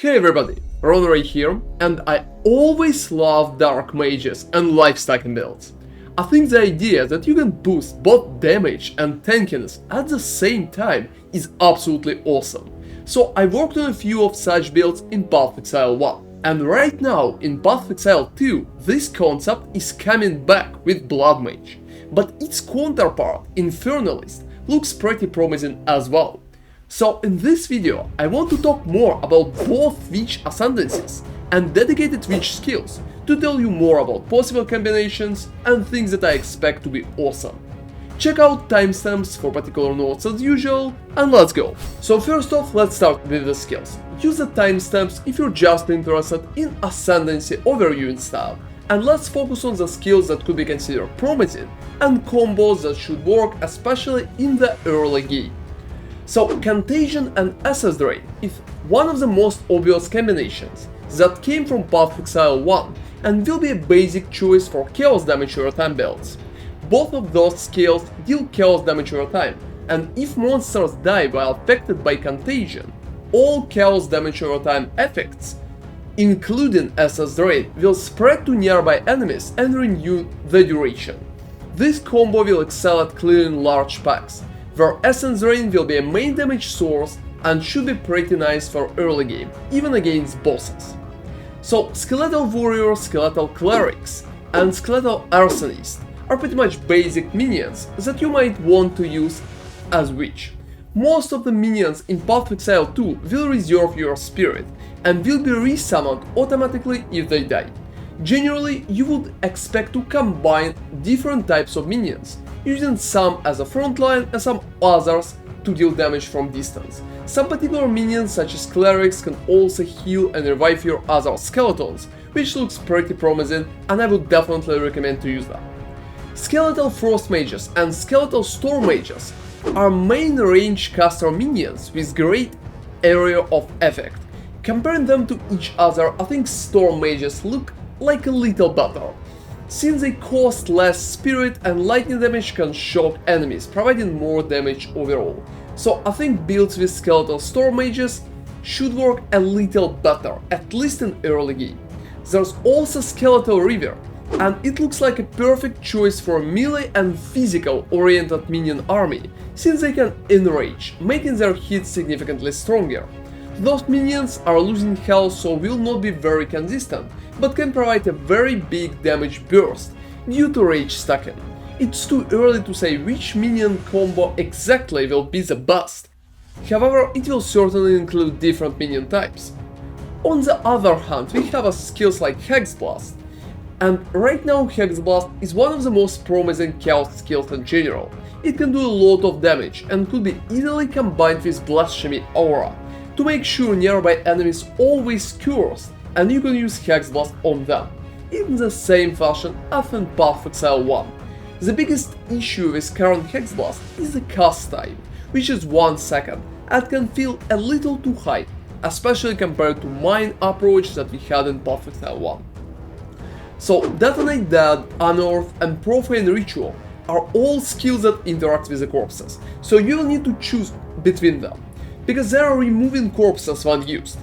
Hey everybody, ronarray here, and I always love dark mages and life stacking builds. I think the idea that you can boost both damage and tankiness at the same time is absolutely awesome. So I worked on a few of such builds in Path of Exile 1, and right now in Path of Exile 2 this concept is coming back with BloodMage, but its counterpart, Infernalist, looks pretty promising as well. So in this video I want to talk more about both Witch Ascendancies and dedicated Witch skills to tell you more about possible combinations and things that I expect to be awesome. Check out timestamps for particular notes as usual, and let's go! So first off, let's start with the skills. Use the timestamps if you're just interested in Ascendancy overview and style, and let's focus on the skills that could be considered promising and combos that should work especially in the early game. So Contagion and Ascendancy is one of the most obvious combinations that came from Path of Exile 1 and will be a basic choice for chaos damage over time builds. Both of those skills deal chaos damage over time, and if monsters die while affected by Contagion, all chaos damage over time effects, including Ascendancy, will spread to nearby enemies and renew the duration. This combo will excel at clearing large packs, where Essence Drain will be a main damage source and should be pretty nice for early game, even against bosses. So Skeletal Warrior, Skeletal Clerics and Skeletal Arsonist are pretty much basic minions that you might want to use as Witch. Most of the minions in Path of Exile 2 will reserve your spirit and will be resummoned automatically if they die. Generally, you would expect to combine different types of minions, using some as a frontline and some others to deal damage from distance. Some particular minions such as Clerics can also heal and revive your other skeletons, which looks pretty promising, and I would definitely recommend to use them. Skeletal Frost Mages and Skeletal Storm Mages are main range caster minions with great area of effect. Comparing them to each other, I think Storm Mages look like a little better, since they cost less spirit and lightning damage can shock enemies, providing more damage overall. So I think builds with Skeletal Storm Mages should work a little better, at least in early game. There's also Skeletal Reaver, and it looks like a perfect choice for a melee and physical oriented minion army, since they can enrage, making their hits significantly stronger. Those minions are losing health, so will not be very consistent, but can provide a very big damage burst due to rage stacking. It's too early to say which minion combo exactly will be the best, however it will certainly include different minion types. On the other hand, we have skills like Hexblast, and right now Hexblast is one of the most promising chaos skills in general. It can do a lot of damage and could be easily combined with Blasphemy Aura to make sure nearby enemies always cursed, and you can use Hexblast on them, in the same fashion as in Path of Exile 1. The biggest issue with current Hexblast is the cast time, which is 1 second, and can feel a little too high, especially compared to Mine approach that we had in Path of Exile 1. So Detonate, Dead, Unearth and Profane Ritual are all skills that interact with the corpses, so you will need to choose between them, because they are removing corpses when used.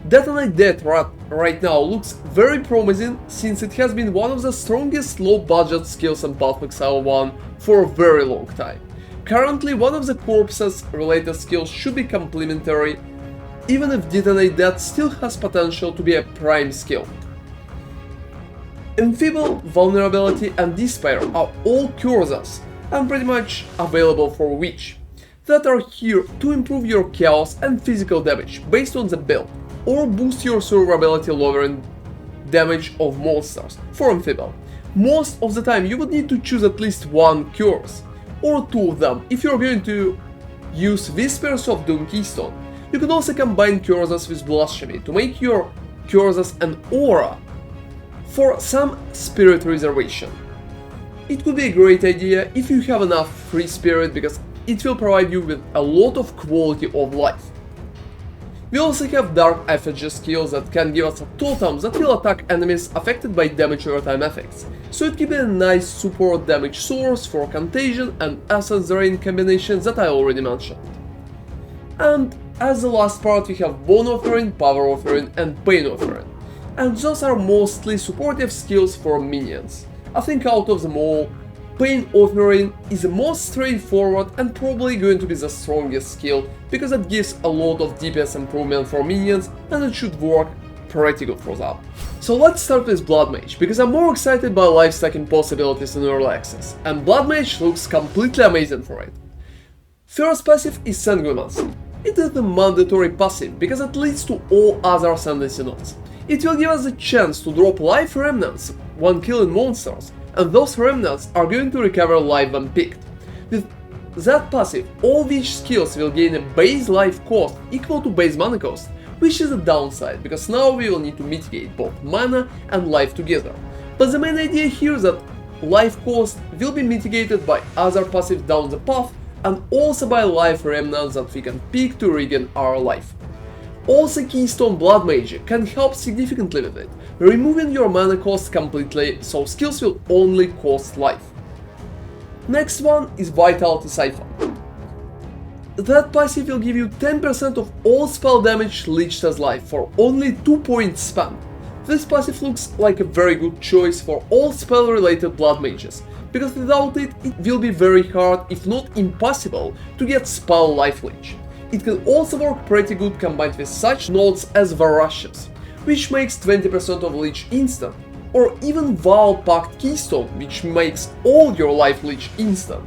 Detonate Dead right now looks very promising, since it has been one of the strongest low-budget skills in Path of Exile 1 for a very long time. Currently, one of the corpses related skills should be complementary, even if Detonate Dead still has potential to be a prime skill. Enfeeble, Vulnerability and Despair are all cursors and pretty much available for Witch, that are here to improve your chaos and physical damage based on the build, or boost your survivability lowering damage of monsters for Enfeeble. Most of the time you would need to choose at least one curse, or 2 of them if you're going to use Whispers of Doom Keystone. You can also combine curses with Blasphemy to make your curses an aura for some spirit reservation. It could be a great idea if you have enough free spirit, because it will provide you with a lot of quality of life. We also have Dark Effigy skills that can give us a totem that will attack enemies affected by damage over time effects, so it can be a nice support damage source for Contagion and Essence Drain combinations that I already mentioned. And As the last part we have Bone Offering, Power Offering and Pain Offering, and those are mostly supportive skills for minions. I think out of them all, Pain Offering is the most straightforward and probably going to be the strongest skill, because it gives a lot of DPS improvement for minions and it should work pretty good for that. So let's start with BloodMage, because I'm more excited by life stacking possibilities in early access, and BloodMage looks completely amazing for it. First passive is Sanguinancy. It is the mandatory passive because it leads to all other Ascendancy nodes. It will give us a chance to drop life remnants when killing monsters, and those remnants are going to recover life when picked. With that passive, all Witch skills will gain a base life cost equal to base mana cost, which is a downside, because now we will need to mitigate both mana and life together. But the main idea here is that life cost will be mitigated by other passives down the path, and also by life remnants that we can pick to regain our life. Also, Keystone BloodMage can help significantly with it, removing your mana cost completely, so skills will only cost life. Next one is Vitality Siphon. That passive will give you 10% of all spell damage leached as life for only 2 points spent. This passive looks like a very good choice for all spell related blood mages, because without it, it will be very hard, if not impossible, to get spell life leech. It can also work pretty good combined with such nodes as Varashes, which makes 20% of leech instant, or even Val Pact Keystone, which makes all your life leech instant.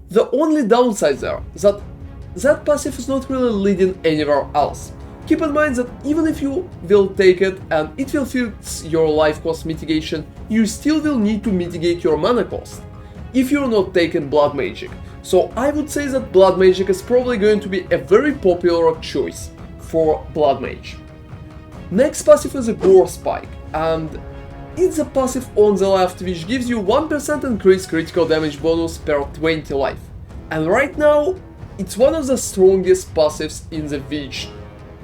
The only downside there is that passive is not really leading anywhere else. Keep in mind that even if you will take it and it will fix your life cost mitigation, you still will need to mitigate your mana cost if you're not taking Blood Magic. So I would say that Blood Magic is probably going to be a very popular choice for Blood Mage. Next passive is a Gore Spike, and it's a passive on the left which gives you 1% increased critical damage bonus per 20 life. And right now, it's one of the strongest passives in the Witch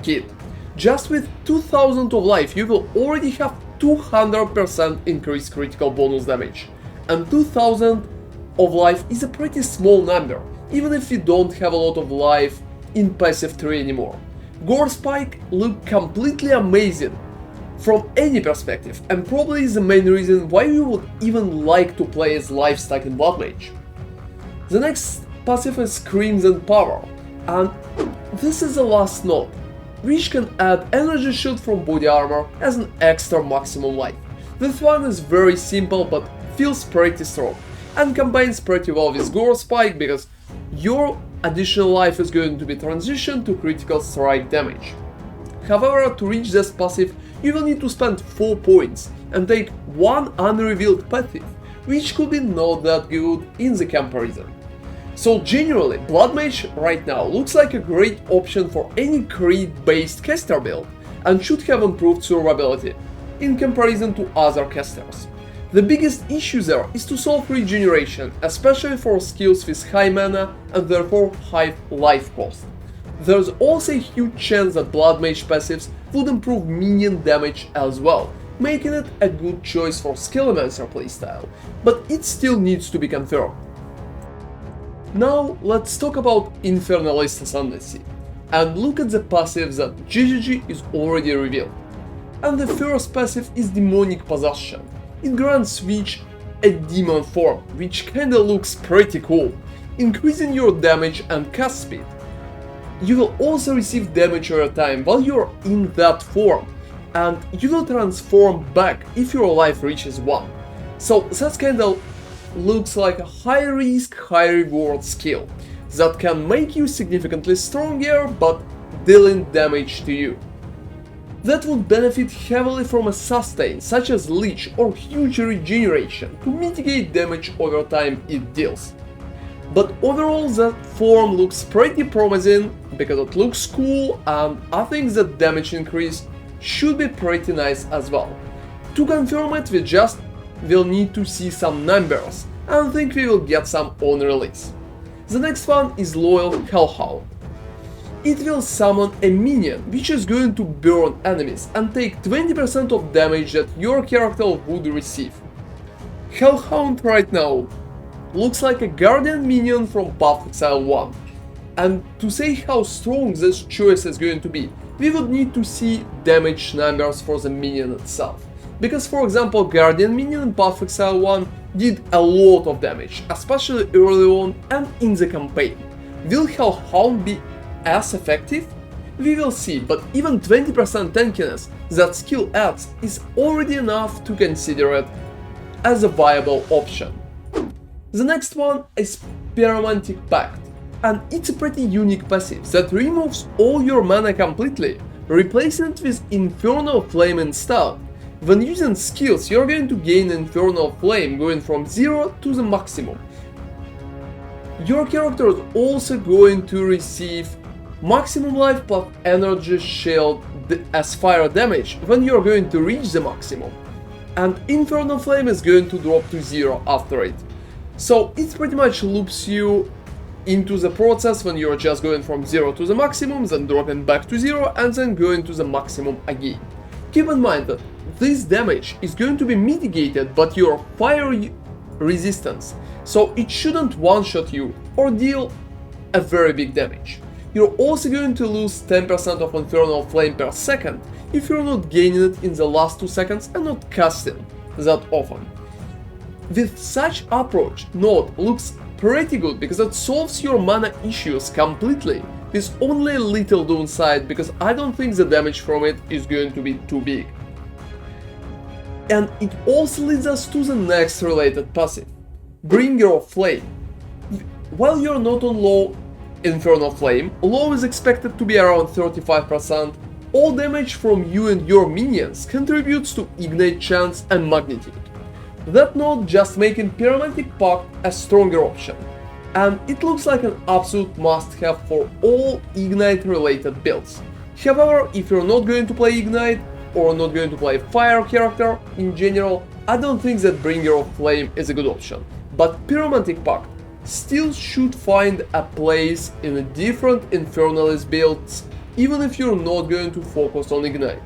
kit. Just with 2000 of life, you will already have 200% increased critical bonus damage. And 2000 of life is a pretty small number, even if you don't have a lot of life in passive 3 anymore. Gore Spike look completely amazing from any perspective, and probably is the main reason why you would even like to play as life stack in BloodMage. The next passive is Crimson Power, and this is the last node, which can add energy shield from body armor as an extra maximum life. This one is very simple but feels pretty strong, and combines pretty well with Gore Spike because your additional life is going to be transitioned to critical strike damage. However, to reach this passive, you will need to spend 4 points and take one unrevealed passive, which could be not that good in the comparison. So generally, BloodMage right now looks like a great option for any crit-based caster build, and should have improved survivability in comparison to other casters. The biggest issue there is to solve regeneration, especially for skills with high mana and therefore high life cost. There's also a huge chance that BloodMage passives would improve minion damage as well, making it a good choice for Skelemancer playstyle, but it still needs to be confirmed. Now let's talk about Infernalist Ascendancy, and look at the passives that GGG is already revealed. And the first passive is Demonic Possession. It grants Witch a demon form, which kinda looks pretty cool, increasing your damage and cast speed. You will also receive damage over time while you're in that form, and you will transform back if your life reaches 1. So that kinda looks like a high risk, high reward skill that can make you significantly stronger but dealing damage to you. That would benefit heavily from a sustain such as Leech or huge regeneration to mitigate damage over time it deals. But overall that form looks pretty promising because it looks cool, and I think that damage increase should be pretty nice as well. To confirm it, we just will need to see some numbers, and I think we will get some on release. The next one is Loyal Hellhound. It will summon a minion which is going to burn enemies and take 20% of damage that your character would receive. Hellhound right now looks like a guardian minion from Path of Exile 1. And to say how strong this choice is going to be, we would need to see damage numbers for the minion itself. Because for example, Guardian minion in Path of Exile 1 did a lot of damage, especially early on and in the campaign. Will Hellhound be as effective? We will see, but even 20% tankiness that skill adds is already enough to consider it as a viable option. The next one is Pyromantic Pact, and it's a pretty unique passive that removes all your mana completely, replacing it with Infernal Flame instead. When using skills, you're going to gain Infernal Flame going from 0 to the maximum. Your character is also going to receive maximum life plus energy shield as fire damage when you're going to reach the maximum, and Infernal Flame is going to drop to 0 after it. So it pretty much loops you into the process when you're just going from 0 to the maximum, then dropping back to 0 and then going to the maximum again. Keep in mind that this damage is going to be mitigated by your fire resistance, so it shouldn't one-shot you or deal a very big damage. You're also going to lose 10% of Infernal Flame per second if you're not gaining it in the last 2 seconds and not casting that often. With such approach, Node looks pretty good because it solves your mana issues completely, with only a little downside because I don't think the damage from it is going to be too big. And it also leads us to the next related passive, Bringer of Flame. While you're not on low Infernal Flame, low is expected to be around 35%, all damage from you and your minions contributes to Ignite chance and magnitude. That note just making Pyromantic Pact a stronger option, and it looks like an absolute must-have for all Ignite related builds. However, if you're not going to play Ignite, or not going to play Fire character in general, I don't think that Bringer of Flame is a good option, but Pyromantic Pact still should find a place in a different Infernalist builds, even if you're not going to focus on Ignite.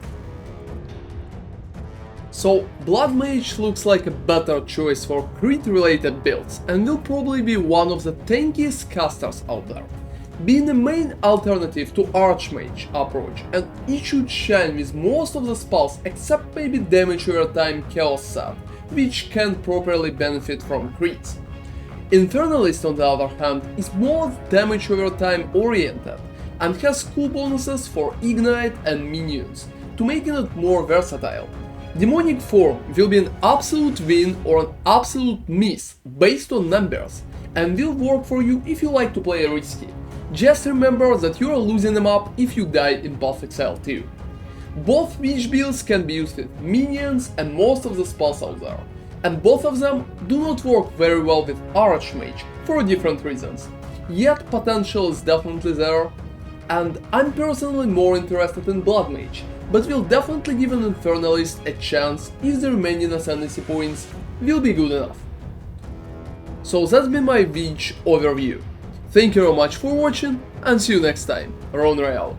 So BloodMage looks like a better choice for crit related builds and will probably be one of the tankiest casters out there, being the main alternative to Archmage approach, and it should shine with most of the spells except maybe damage over time Chaos set, which can properly benefit from crits. Infernalist on the other hand is more damage over time oriented and has cool bonuses for Ignite and minions, to making it more versatile. Demonic Form will be an absolute win or an absolute miss based on numbers, and will work for you if you like to play risky. Just remember that you are losing them up if you die in Path of Exile 2. Both Mage builds can be used with minions and most of the spells out there, and both of them do not work very well with Archmage for different reasons. Yet potential is definitely there, and I'm personally more interested in BloodMage, but will definitely give an Infernalist a chance if the remaining Ascendancy points will be good enough. So that's been my Mage overview. Thank you very much for watching, and see you next time. ronarray out.